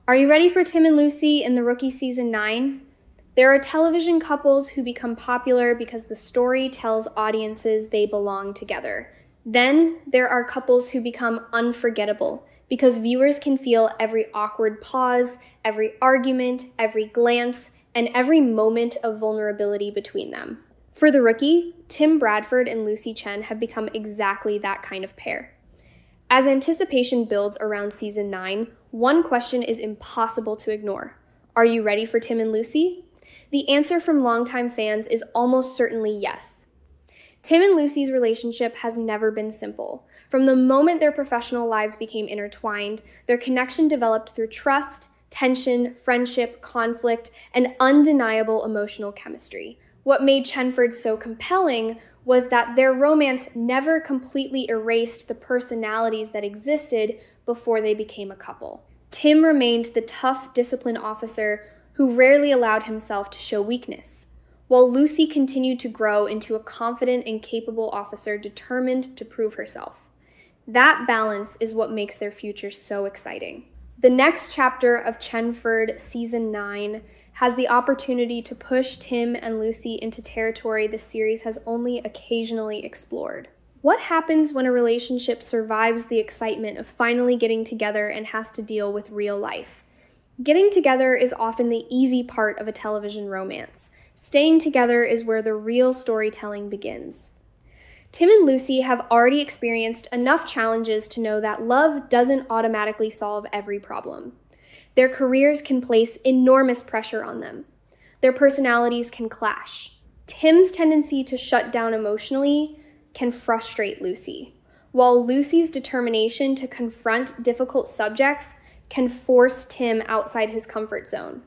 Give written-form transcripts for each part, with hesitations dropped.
Are you ready for Tim and Lucy in The Rookie Season 9? There are television couples who become popular because the story tells audiences they belong together. Then there are couples who become unforgettable because viewers can feel every awkward pause, every argument, every glance, and every moment of vulnerability between them. For The Rookie, Tim Bradford and Lucy Chen have become exactly that kind of pair. As anticipation builds around Season 9, one question is impossible to ignore. Are you ready for Tim and Lucy? The answer from longtime fans is almost certainly yes. Tim and Lucy's relationship has never been simple. From the moment their professional lives became intertwined, their connection developed through trust, tension, friendship, conflict, and undeniable emotional chemistry. What made Chenford so compelling was that their romance never completely erased the personalities that existed before they became a couple. Tim remained the tough discipline officer who rarely allowed himself to show weakness, while Lucy continued to grow into a confident and capable officer determined to prove herself. That balance is what makes their future so exciting. The next chapter of Chenford Season 9 has the opportunity to push Tim and Lucy into territory the series has only occasionally explored. What happens when a relationship survives the excitement of finally getting together and has to deal with real life? Getting together is often the easy part of a television romance. Staying together is where the real storytelling begins. Tim and Lucy have already experienced enough challenges to know that love doesn't automatically solve every problem. Their careers can place enormous pressure on them. Their personalities can clash. Tim's tendency to shut down emotionally can frustrate Lucy, while Lucy's determination to confront difficult subjects can force Tim outside his comfort zone.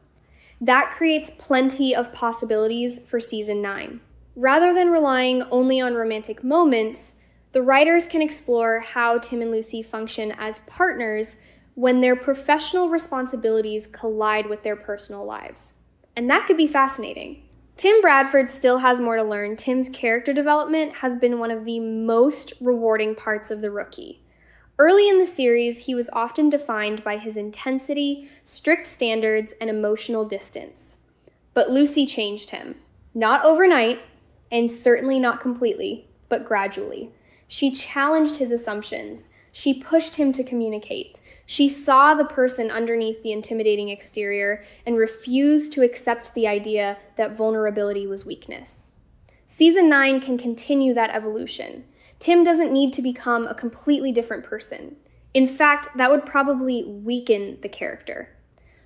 That creates plenty of possibilities for Season 9. Rather than relying only on romantic moments, the writers can explore how Tim and Lucy function as partners when their professional responsibilities collide with their personal lives. And that could be fascinating. Tim Bradford still has more to learn. Tim's character development has been one of the most rewarding parts of The Rookie. Early in the series, he was often defined by his intensity, strict standards, and emotional distance. But Lucy changed him. Not overnight, and certainly not completely, but gradually. She challenged his assumptions. She pushed him to communicate. She saw the person underneath the intimidating exterior and refused to accept the idea that vulnerability was weakness. Season 9 can continue that evolution. Tim doesn't need to become a completely different person. In fact, that would probably weaken the character.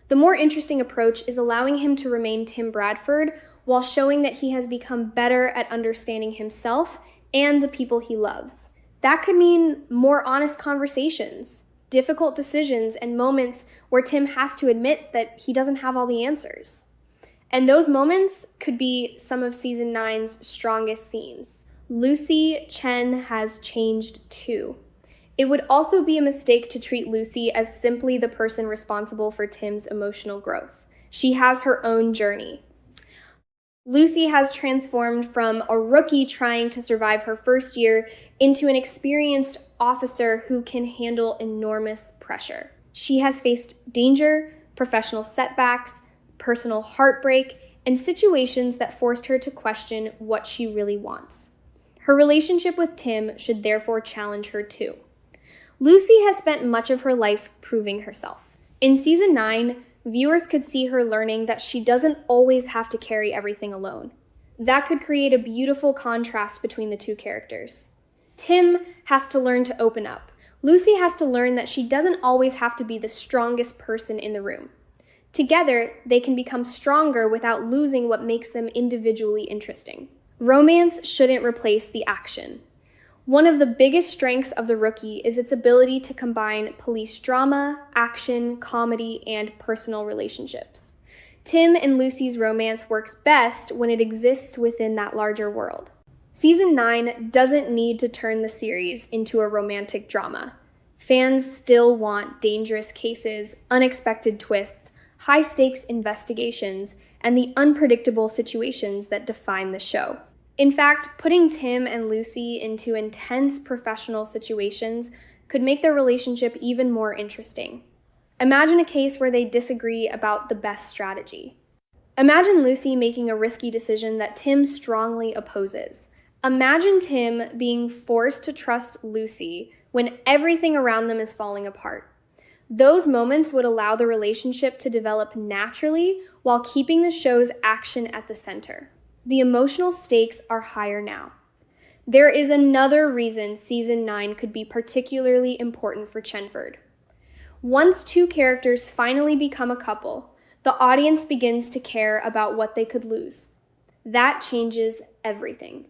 The more interesting approach is allowing him to remain Tim Bradford while showing that he has become better at understanding himself and the people he loves. That could mean more honest conversations, difficult decisions, and moments where Tim has to admit that he doesn't have all the answers. And those moments could be some of Season 9's strongest scenes. Lucy Chen has changed too. It would also be a mistake to treat Lucy as simply the person responsible for Tim's emotional growth. She has her own journey. Lucy has transformed from a rookie trying to survive her first year into an experienced officer who can handle enormous pressure. She has faced danger, professional setbacks, personal heartbreak, and situations that forced her to question what she really wants. Her relationship with Tim should therefore challenge her too. Lucy has spent much of her life proving herself. In Season 9, viewers could see her learning that she doesn't always have to carry everything alone. That could create a beautiful contrast between the two characters. Tim has to learn to open up. Lucy has to learn that she doesn't always have to be the strongest person in the room. Together, they can become stronger without losing what makes them individually interesting. Romance shouldn't replace the action. One of the biggest strengths of The Rookie is its ability to combine police drama, action, comedy, and personal relationships. Tim and Lucy's romance works best when it exists within that larger world. Season 9 doesn't need to turn the series into a romantic drama. Fans still want dangerous cases, unexpected twists, high-stakes investigations, and the unpredictable situations that define the show. In fact, putting Tim and Lucy into intense professional situations could make their relationship even more interesting. Imagine a case where they disagree about the best strategy. Imagine Lucy making a risky decision that Tim strongly opposes. Imagine Tim being forced to trust Lucy when everything around them is falling apart. Those moments would allow the relationship to develop naturally while keeping the show's action at the center. The emotional stakes are higher now. There is another reason season 9 could be particularly important for Chenford. Once two characters finally become a couple, the audience begins to care about what they could lose. That changes everything.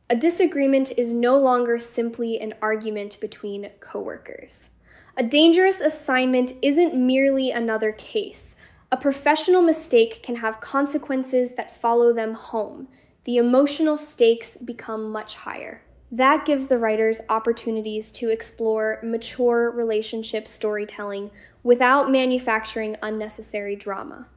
A disagreement is no longer simply an argument between coworkers. A dangerous assignment isn't merely another case. A professional mistake can have consequences that follow them home. The emotional stakes become much higher. That gives the writers opportunities to explore mature relationship storytelling without manufacturing unnecessary drama.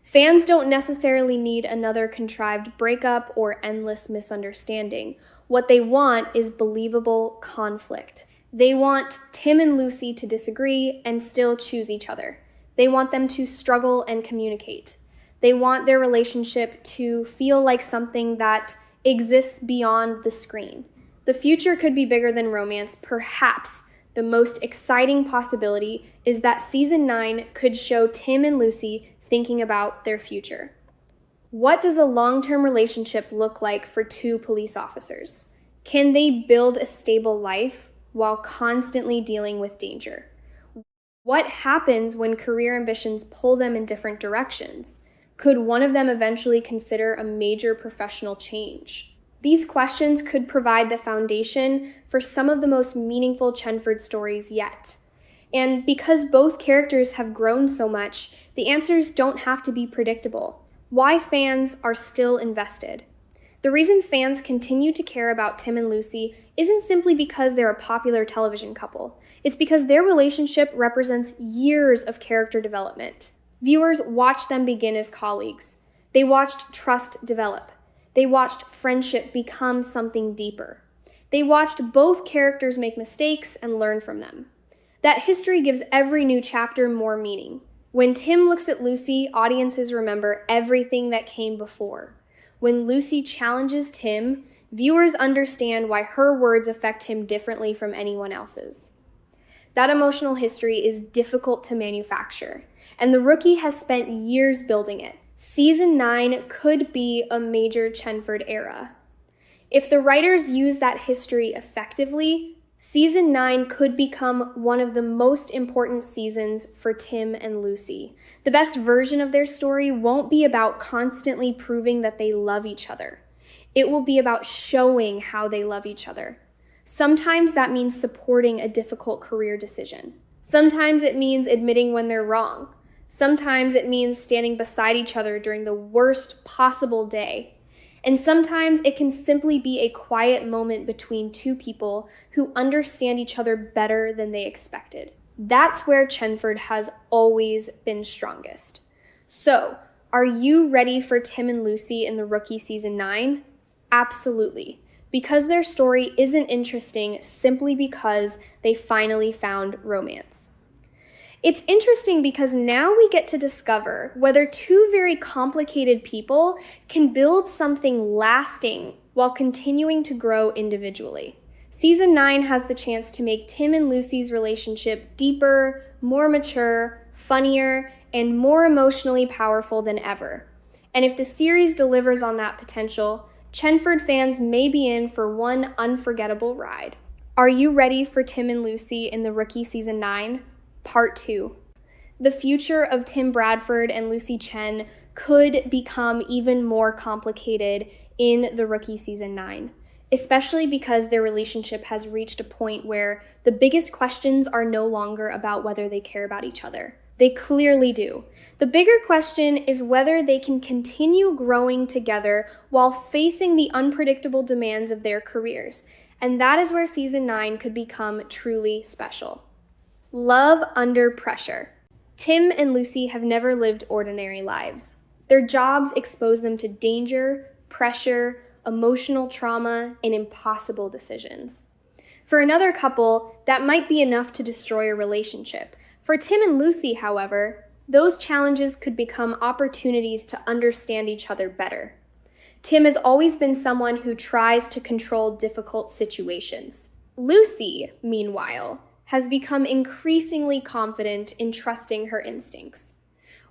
Fans don't necessarily need another contrived breakup or endless misunderstanding. What they want is believable conflict. They want Tim and Lucy to disagree and still choose each other. They want them to struggle and communicate. They want their relationship to feel like something that exists beyond the screen. The future could be bigger than romance. Perhaps the most exciting possibility is that season 9 could show Tim and Lucy thinking about their future. What does a long-term relationship look like for two police officers? Can they build a stable life while constantly dealing with danger? What happens when career ambitions pull them in different directions? Could one of them eventually consider a major professional change? These questions could provide the foundation for some of the most meaningful Chenford stories yet. And because both characters have grown so much, the answers don't have to be predictable. Why fans are still invested. The reason fans continue to care about Tim and Lucy isn't simply because they're a popular television couple. It's because their relationship represents years of character development. Viewers watched them begin as colleagues. They watched trust develop. They watched friendship become something deeper. They watched both characters make mistakes and learn from them. That history gives every new chapter more meaning. When Tim looks at Lucy, audiences remember everything that came before. When Lucy challenges Tim, viewers understand why her words affect him differently from anyone else's. That emotional history is difficult to manufacture, and The Rookie has spent years building it. Season 9 could be a major Chenford era. If the writers use that history effectively, Season 9 could become one of the most important seasons for Tim and Lucy. The best version of their story won't be about constantly proving that they love each other. It will be about showing how they love each other. Sometimes that means supporting a difficult career decision. Sometimes it means admitting when they're wrong. Sometimes it means standing beside each other during the worst possible day. And sometimes it can simply be a quiet moment between two people who understand each other better than they expected. That's where Chenford has always been strongest. So, are you ready for Tim and Lucy in The Rookie Season 9? Absolutely. Because their story isn't interesting simply because they finally found romance. It's interesting because now we get to discover whether two very complicated people can build something lasting while continuing to grow individually. Season 9 has the chance to make Tim and Lucy's relationship deeper, more mature, funnier, and more emotionally powerful than ever. And if the series delivers on that potential, Chenford fans may be in for one unforgettable ride. Are you ready for Tim and Lucy in The Rookie Season 9? Part 2. The future of Tim Bradford and Lucy Chen could become even more complicated in The Rookie Season 9, especially because their relationship has reached a point where the biggest questions are no longer about whether they care about each other. They clearly do. The bigger question is whether they can continue growing together while facing the unpredictable demands of their careers, and that is where Season 9 could become truly special. Love under pressure. Tim and Lucy have never lived ordinary lives. Their jobs expose them to danger, pressure, emotional trauma, and impossible decisions. For another couple, that might be enough to destroy a relationship. For Tim and Lucy, however, those challenges could become opportunities to understand each other better. Tim has always been someone who tries to control difficult situations. Lucy, meanwhile, has become increasingly confident in trusting her instincts.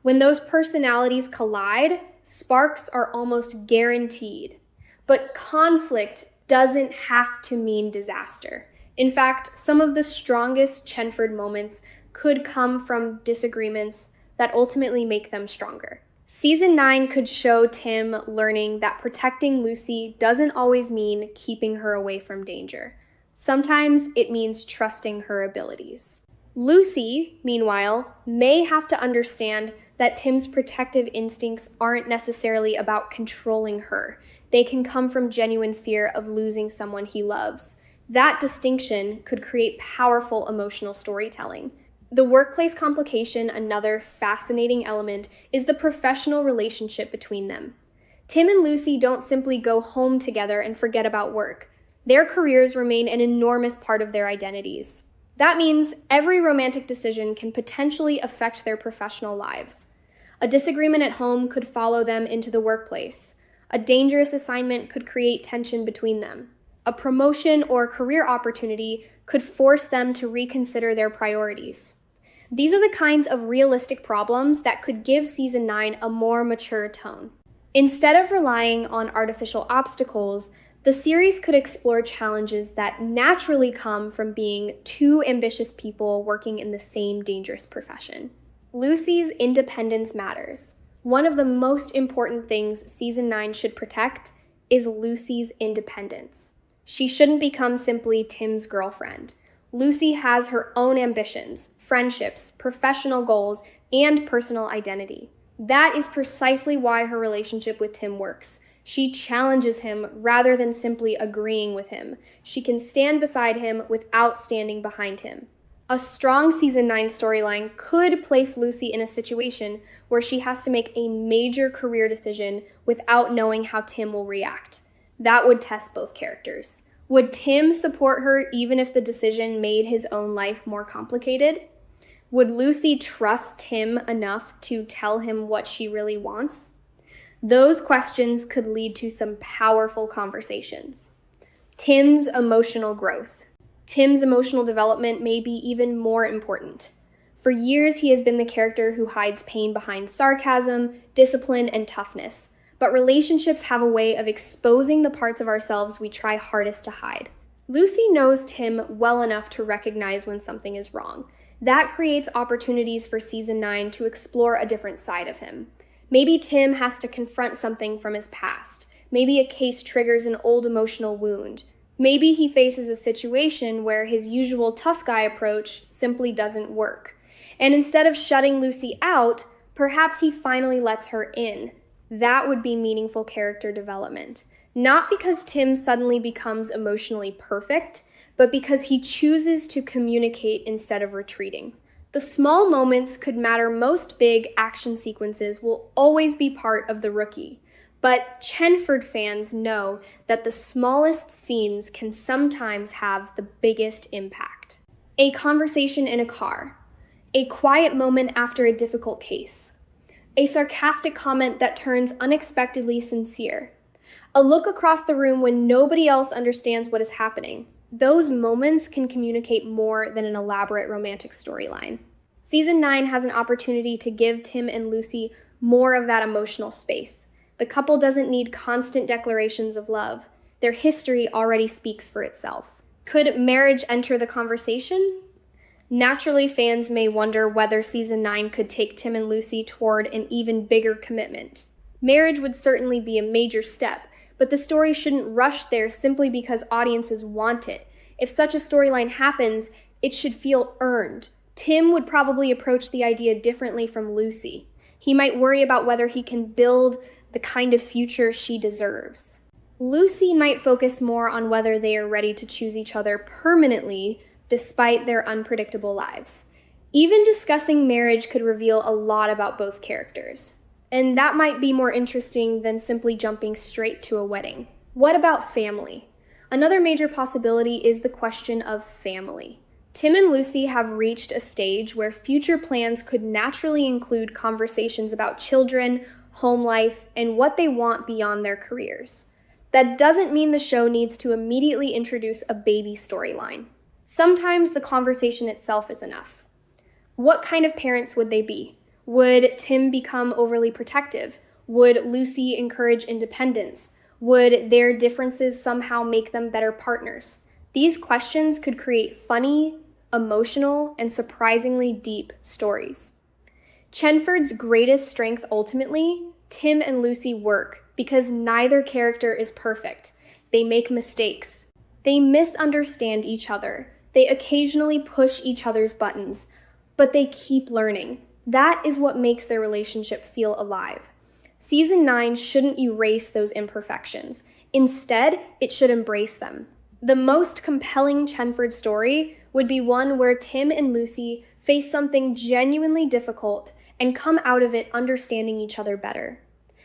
When those personalities collide, sparks are almost guaranteed. But conflict doesn't have to mean disaster. In fact, some of the strongest Chenford moments could come from disagreements that ultimately make them stronger. Season 9 could show Tim learning that protecting Lucy doesn't always mean keeping her away from danger. Sometimes it means trusting her abilities. Lucy, meanwhile, may have to understand that Tim's protective instincts aren't necessarily about controlling her. They can come from genuine fear of losing someone he loves. That distinction could create powerful emotional storytelling. The workplace complication, another fascinating element, is the professional relationship between them. Tim and Lucy don't simply go home together and forget about work. Their careers remain an enormous part of their identities. That means every romantic decision can potentially affect their professional lives. A disagreement at home could follow them into the workplace. A dangerous assignment could create tension between them. A promotion or career opportunity could force them to reconsider their priorities. These are the kinds of realistic problems that could give Season 9 a more mature tone. Instead of relying on artificial obstacles, the series could explore challenges that naturally come from being two ambitious people working in the same dangerous profession. Lucy's independence matters. One of the most important things Season 9 should protect is Lucy's independence. She shouldn't become simply Tim's girlfriend. Lucy has her own ambitions, friendships, professional goals, and personal identity. That is precisely why her relationship with Tim works. She challenges him rather than simply agreeing with him. She can stand beside him without standing behind him. A strong Season 9 storyline could place Lucy in a situation where she has to make a major career decision without knowing how Tim will react. That would test both characters. Would Tim support her even if the decision made his own life more complicated? Would Lucy trust Tim enough to tell him what she really wants? Those questions could lead to some powerful conversations. Tim's emotional growth. Tim's emotional development may be even more important. For years, he has been the character who hides pain behind sarcasm, discipline, and toughness. But relationships have a way of exposing the parts of ourselves we try hardest to hide. Lucy knows Tim well enough to recognize when something is wrong. That creates opportunities for Season 9 to explore a different side of him. Maybe Tim has to confront something from his past. Maybe a case triggers an old emotional wound. Maybe he faces a situation where his usual tough guy approach simply doesn't work. And instead of shutting Lucy out, perhaps he finally lets her in. That would be meaningful character development. Not because Tim suddenly becomes emotionally perfect, but because he chooses to communicate instead of retreating. The small moments could matter. Most big action sequences will always be part of The Rookie. But Chenford fans know that the smallest scenes can sometimes have the biggest impact. A conversation in a car. A quiet moment after a difficult case. A sarcastic comment that turns unexpectedly sincere. A look across the room when nobody else understands what is happening. Those moments can communicate more than an elaborate romantic storyline. Season 9 has an opportunity to give Tim and Lucy more of that emotional space. The couple doesn't need constant declarations of love. Their history already speaks for itself. Could marriage enter the conversation? Naturally, fans may wonder whether Season 9 could take Tim and Lucy toward an even bigger commitment. Marriage would certainly be a major step, but the story shouldn't rush there simply because audiences want it. If such a storyline happens, it should feel earned. Tim would probably approach the idea differently from Lucy. He might worry about whether he can build the kind of future she deserves. Lucy might focus more on whether they are ready to choose each other permanently despite their unpredictable lives. Even discussing marriage could reveal a lot about both characters. And that might be more interesting than simply jumping straight to a wedding. What about family? Another major possibility is the question of family. Tim and Lucy have reached a stage where future plans could naturally include conversations about children, home life, and what they want beyond their careers. That doesn't mean the show needs to immediately introduce a baby storyline. Sometimes the conversation itself is enough. What kind of parents would they be? Would Tim become overly protective? Would Lucy encourage independence? Would their differences somehow make them better partners? These questions could create funny, emotional, and surprisingly deep stories. Chenford's greatest strength ultimately, Tim and Lucy work because neither character is perfect. They make mistakes. They misunderstand each other. They occasionally push each other's buttons, but they keep learning. That is what makes their relationship feel alive. Season 9 shouldn't erase those imperfections. Instead, it should embrace them. The most compelling Chenford story would be one where Tim and Lucy face something genuinely difficult and come out of it understanding each other better.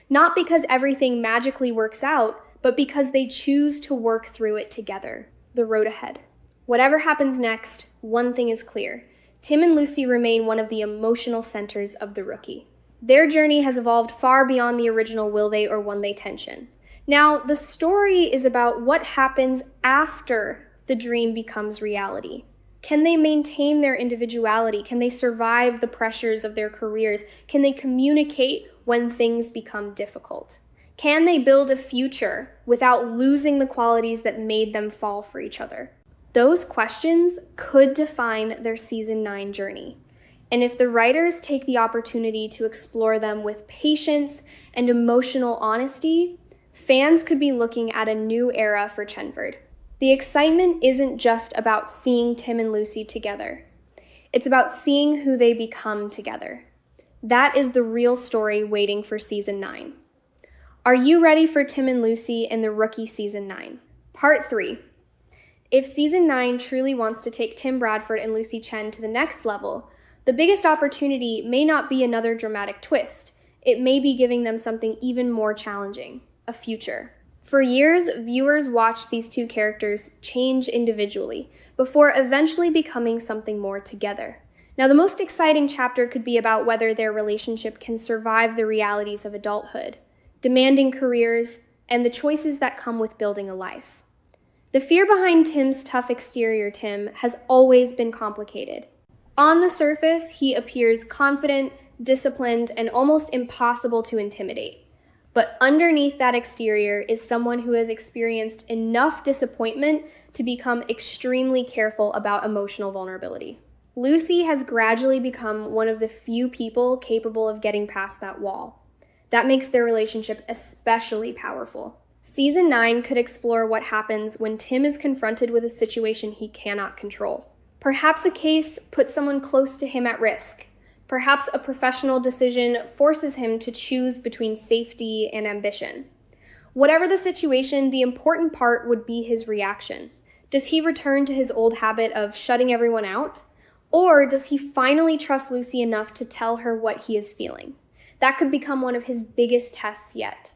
Not because everything magically works out, but because they choose to work through it together. The road ahead. Whatever happens next, one thing is clear. Tim and Lucy remain one of the emotional centers of The Rookie. Their journey has evolved far beyond the original will they or won't they tension. Now, the story is about what happens after the dream becomes reality. Can they maintain their individuality? Can they survive the pressures of their careers? Can they communicate when things become difficult? Can they build a future without losing the qualities that made them fall for each other? Those questions could define their season 9 journey. And if the writers take the opportunity to explore them with patience and emotional honesty, fans could be looking at a new era for Chenford. The excitement isn't just about seeing Tim and Lucy together. It's about seeing who they become together. That is the real story waiting for season 9. Are you ready for Tim and Lucy in The Rookie season 9? Part 3. If season 9 truly wants to take Tim Bradford and Lucy Chen to the next level, the biggest opportunity may not be another dramatic twist. It may be giving them something even more challenging, a future. For years, viewers watched these two characters change individually before eventually becoming something more together. Now, the most exciting chapter could be about whether their relationship can survive the realities of adulthood, demanding careers, and the choices that come with building a life. The fear behind Tim's tough exterior Tim has always been complicated. On the surface, he appears confident, disciplined, and almost impossible to intimidate. But underneath that exterior is someone who has experienced enough disappointment to become extremely careful about emotional vulnerability. Lucy has gradually become one of the few people capable of getting past that wall. That makes their relationship especially powerful. Season 9 could explore what happens when Tim is confronted with a situation he cannot control. Perhaps a case puts someone close to him at risk. Perhaps a professional decision forces him to choose between safety and ambition. Whatever the situation, the important part would be his reaction. Does he return to his old habit of shutting everyone out? Or does he finally trust Lucy enough to tell her what he is feeling? That could become one of his biggest tests yet.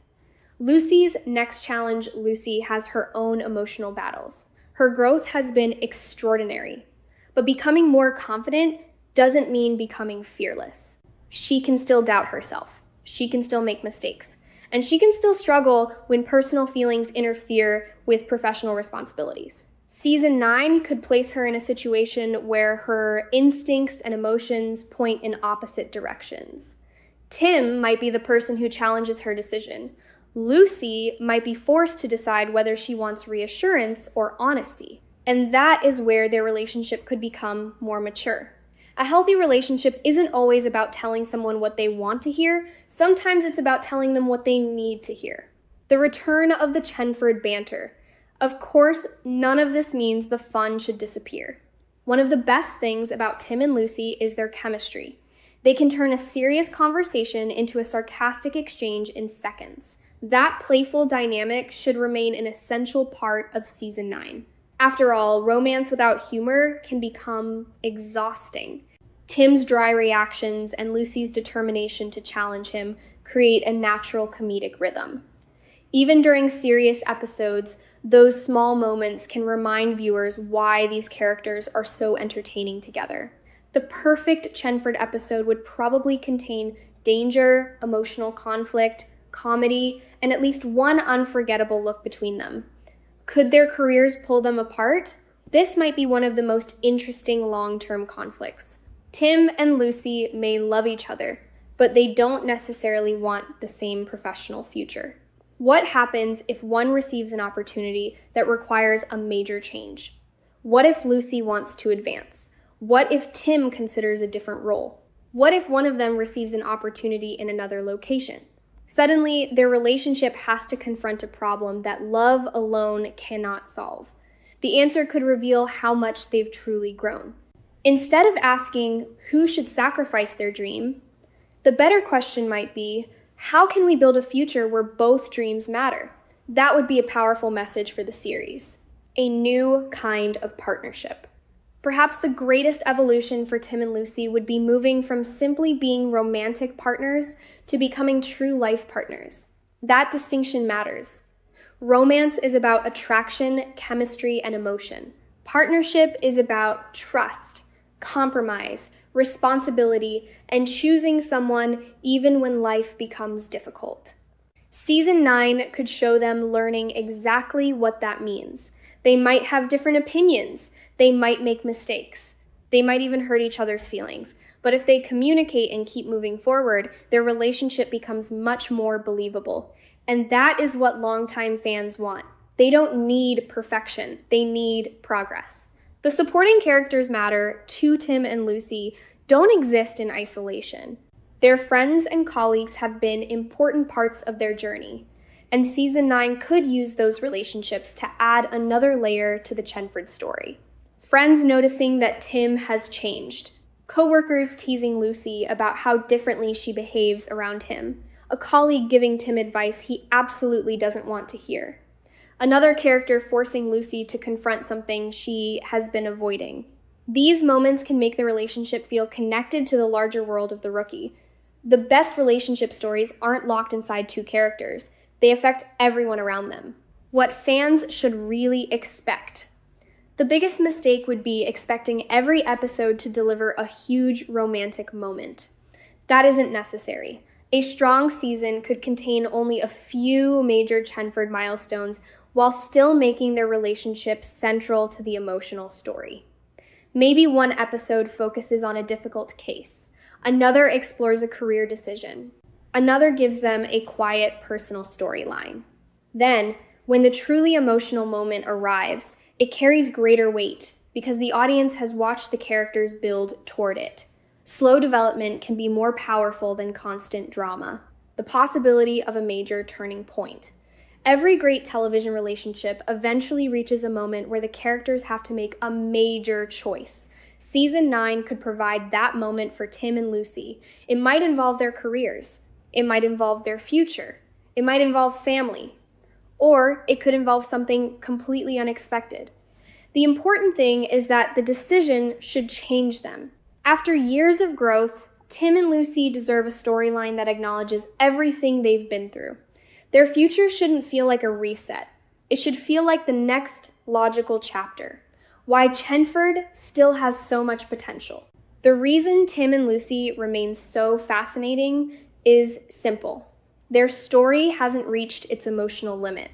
Lucy's next challenge, Lucy has her own emotional battles. Her growth has been extraordinary, but becoming more confident doesn't mean becoming fearless. She can still doubt herself. She can still make mistakes. And she can still struggle when personal feelings interfere with professional responsibilities. Season 9 could place her in a situation where her instincts and emotions point in opposite directions. Tim might be the person who challenges her decision. Lucy might be forced to decide whether she wants reassurance or honesty. And that is where their relationship could become more mature. A healthy relationship isn't always about telling someone what they want to hear. Sometimes it's about telling them what they need to hear. The return of the Chenford banter. Of course, none of this means the fun should disappear. One of the best things about Tim and Lucy is their chemistry. They can turn a serious conversation into a sarcastic exchange in seconds. That playful dynamic should remain an essential part of season 9. After all, romance without humor can become exhausting. Tim's dry reactions and Lucy's determination to challenge him create a natural comedic rhythm. Even during serious episodes, those small moments can remind viewers why these characters are so entertaining together. The perfect Chenford episode would probably contain danger, emotional conflict, comedy, and at least one unforgettable look between them. Could their careers pull them apart? This might be one of the most interesting long-term conflicts. Tim and Lucy may love each other, but they don't necessarily want the same professional future. What happens if one receives an opportunity that requires a major change? What if Lucy wants to advance? What if Tim considers a different role? What if one of them receives an opportunity in another location? Suddenly, their relationship has to confront a problem that love alone cannot solve. The answer could reveal how much they've truly grown. Instead of asking who should sacrifice their dream, the better question might be, how can we build a future where both dreams matter? That would be a powerful message for the series. A new kind of partnership. Perhaps the greatest evolution for Tim and Lucy would be moving from simply being romantic partners to becoming true life partners. That distinction matters. Romance is about attraction, chemistry, and emotion. Partnership is about trust, compromise, responsibility, and choosing someone even when life becomes difficult. Season 9 could show them learning exactly what that means. They might have different opinions. They might make mistakes. They might even hurt each other's feelings. But if they communicate and keep moving forward, their relationship becomes much more believable. And that is what longtime fans want. They don't need perfection. They need progress. The supporting characters matter to Tim and Lucy don't exist in isolation. Their friends and colleagues have been important parts of their journey, and Season 9 could use those relationships to add another layer to the Chenford story. Friends noticing that Tim has changed, coworkers teasing Lucy about how differently she behaves around him, a colleague giving Tim advice he absolutely doesn't want to hear, another character forcing Lucy to confront something she has been avoiding. These moments can make the relationship feel connected to the larger world of The Rookie. The best relationship stories aren't locked inside two characters. They affect everyone around them. What fans should really expect. The biggest mistake would be expecting every episode to deliver a huge romantic moment. That isn't necessary. A strong season could contain only a few major Chenford milestones while still making their relationship central to the emotional story. Maybe one episode focuses on a difficult case. Another explores a career decision. Another gives them a quiet personal storyline. Then, when the truly emotional moment arrives, it carries greater weight because the audience has watched the characters build toward it. Slow development can be more powerful than constant drama. The possibility of a major turning point. Every great television relationship eventually reaches a moment where the characters have to make a major choice. Season 9 could provide that moment for Tim and Lucy. It might involve their careers. It might involve their future. It might involve family. Or it could involve something completely unexpected. The important thing is that the decision should change them. After years of growth, Tim and Lucy deserve a storyline that acknowledges everything they've been through. Their future shouldn't feel like a reset. It should feel like the next logical chapter. Why Chenford still has so much potential. The reason Tim and Lucy remain so fascinating is simple. Their story hasn't reached its emotional limit.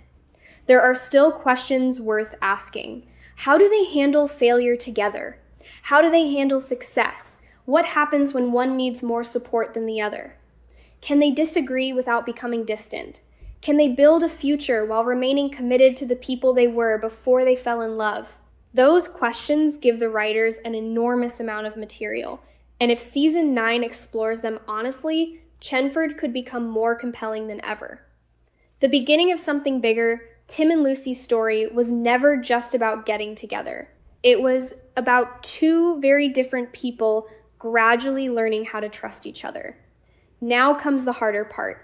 There are still questions worth asking. How do they handle failure together? How do they handle success? What happens when one needs more support than the other? Can they disagree without becoming distant? Can they build a future while remaining committed to the people they were before they fell in love? Those questions give the writers an enormous amount of material, and if Season 9 explores them honestly, Chenford could become more compelling than ever. The beginning of something bigger, Tim and Lucy's story was never just about getting together. It was about two very different people gradually learning how to trust each other. Now comes the harder part.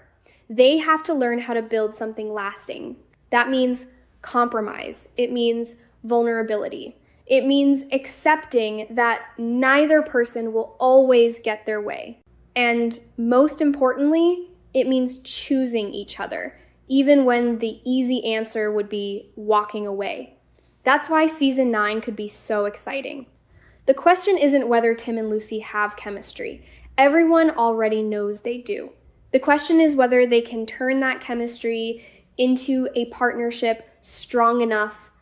They have to learn how to build something lasting. That means compromise. It means vulnerability. It means accepting that neither person will always get their way. And most importantly, it means choosing each other, even when the easy answer would be walking away. That's why season 9 could be so exciting. The question isn't whether Tim and Lucy have chemistry. Everyone already knows they do. The question is whether they can turn that chemistry into a partnership strong enough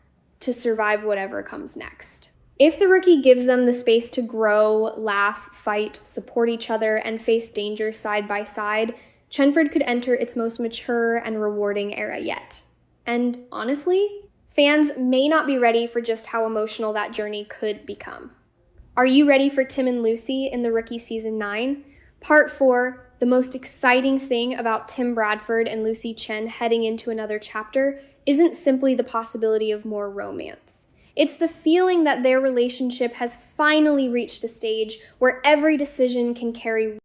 to survive whatever comes next. If the rookie gives them the space to grow, laugh, fight, support each other, and face danger side by side, Chenford could enter its most mature and rewarding era yet. And honestly, fans may not be ready for just how emotional that journey could become. Are you ready for Tim and Lucy in The Rookie Season 9? Part 4, the most exciting thing about Tim Bradford and Lucy Chen heading into another chapter isn't simply the possibility of more romance. It's the feeling that their relationship has finally reached a stage where every decision can carry